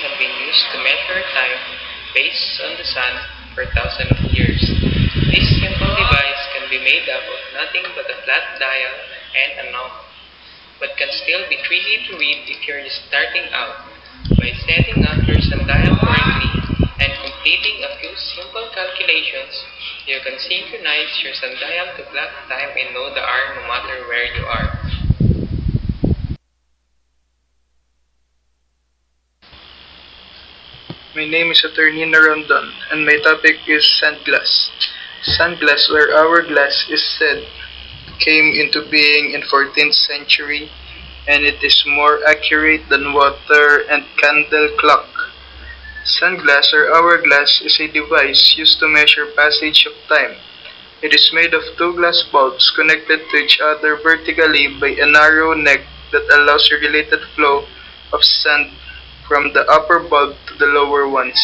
have been used to measure time based on the sun for thousands of years. This simple device can be made up of nothing but a flat dial and a knob, but can still be tricky to read if you're just starting out. By setting up your sundial correctly and completing a few simple calculations, you can synchronize your sundial to clock time and know the hour no matter where you are. My name is Attorney Narondon, and my topic is sandglass. Sandglass, or hourglass, is said came into being in 14th century, and it is more accurate than water and candle clock. Sunglass or hourglass is a device used to measure passage of time. It is made of two glass bulbs connected to each other vertically by a narrow neck that allows a related flow of sand from the upper bulb to the lower ones.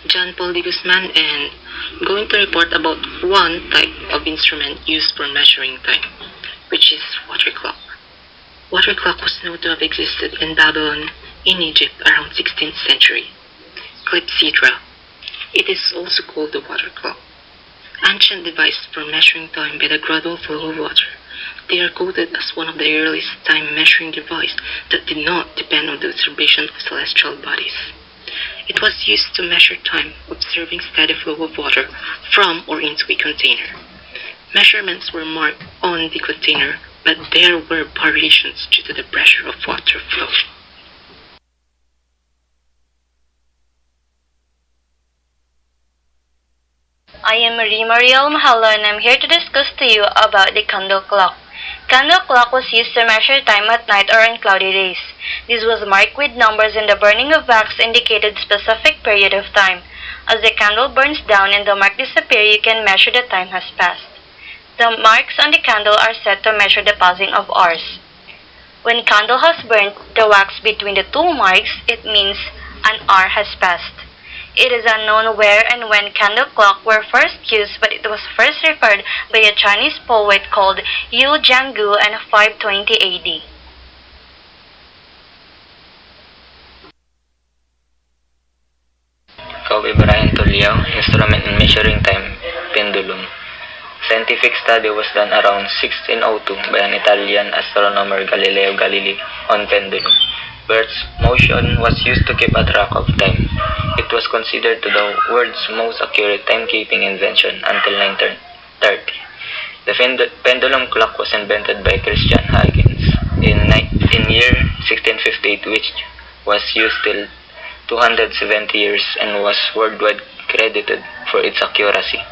John Paul de Guzman, and I'm going to report about one type of instrument used for measuring time, which is water clock. Water clock was known to have existed in Babylon in Egypt around 16th century. Clepsydra. It is also called the water clock. Ancient device for measuring time by the gradual flow of water. They are quoted as one of the earliest time measuring devices that did not depend on the observation of celestial bodies. It was used to measure time, observing steady flow of water from or into a container. Measurements were marked on the container, but there were variations due to the pressure of water flow. I am Marie Mariel Mahalo, and I'm here to discuss to you about the candle clock. Candle clock was used to measure time at night or on cloudy days. This was marked with numbers, and the burning of wax indicated specific period of time. As the candle burns down and the mark disappears, you can measure the time has passed. The marks on the candle are set to measure the passing of hours. When candle has burnt the wax between the two marks, it means an hour has passed. It is unknown where and when candle clock were first used, but it was first referred by a Chinese poet called Yu Jianggu in 520 AD. Kobe Bryant Tuliao, instrument in measuring time, pendulum. Scientific study was done around 1602 by an Italian astronomer Galileo Galilei on pendulum. Earth's motion was used to keep a track of time. It was considered to the world's most accurate timekeeping invention until 1930. The pendulum clock was invented by Christian Huygens in year 1658, which was used till 270 years and was worldwide credited for its accuracy.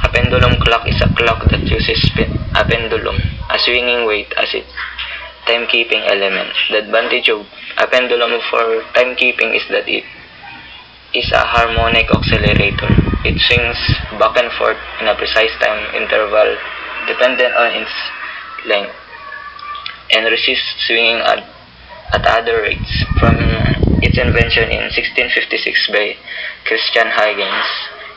A pendulum clock is a clock that uses a pendulum, a swinging weight, as its timekeeping element. The advantage of a pendulum for timekeeping is that it is a harmonic oscillator. It swings back and forth in a precise time interval dependent on its length and resists swinging at other rates. From its invention in 1656 by Christian Huygens,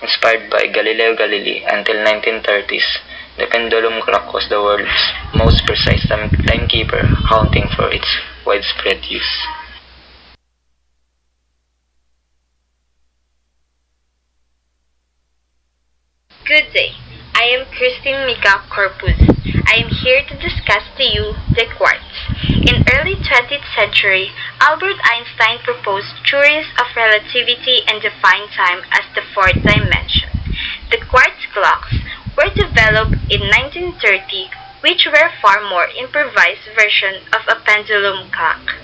inspired by Galileo Galilei, until 1930s, the pendulum clock was the world's most precise timekeeper, accounting for its widespread use. Good day. I am Christine Mika Corpus. I am here to discuss to you the quartz. In early 20th century, Albert Einstein proposed theories of relativity and defined time as the fourth dimension. The quartz clocks were developed in 1930, which were far more improvised version of a pendulum clock.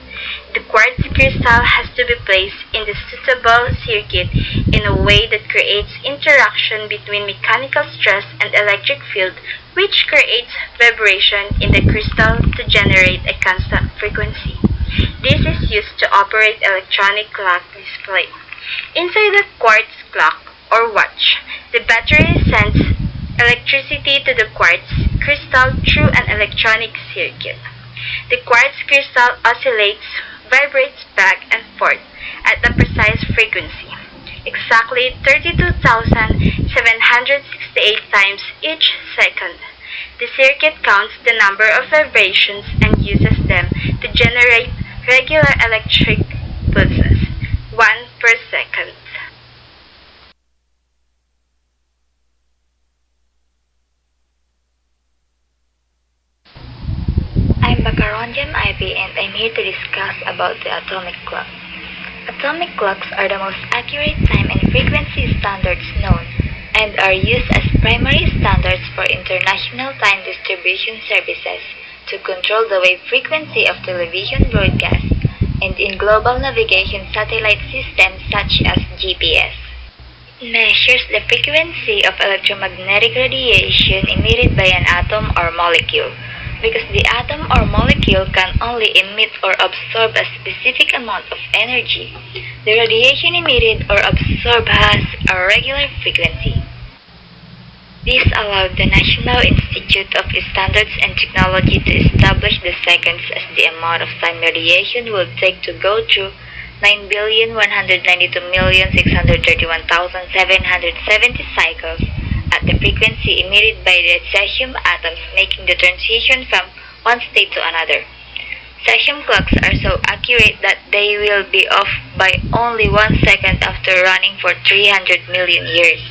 The quartz crystal has to be placed in the suitable circuit in a way that creates interaction between mechanical stress and electric field, which creates vibration in the crystal to generate a constant frequency. This is used to operate electronic clock display. Inside the quartz clock or watch, the battery sends electricity to the quartz crystal through an electronic circuit. The quartz crystal oscillates, vibrates back and forth at a precise frequency, exactly 32,768 times each second. The circuit counts the number of vibrations and uses them to generate regular electric pulses, 1 per second. I'm Bakaronjam Ivy and I'm here to discuss about the atomic clock. Atomic clocks are the most accurate time and frequency standards known and are used as primary standards for international time distribution services to control the wave frequency of television broadcasts and in global navigation satellite systems such as GPS. It measures the frequency of electromagnetic radiation emitted by an atom or molecule. Because the atom or molecule can only emit or absorb a specific amount of energy, the radiation emitted or absorbed has a regular frequency. This allowed the National Institute of Standards and Technology to establish the seconds as the amount of time radiation will take to go through 9,192,631,770 cycles at the frequency emitted by the cesium atoms, making the transition from one state to another. Cesium clocks are so accurate that they will be off by only 1 second after running for 300 million years.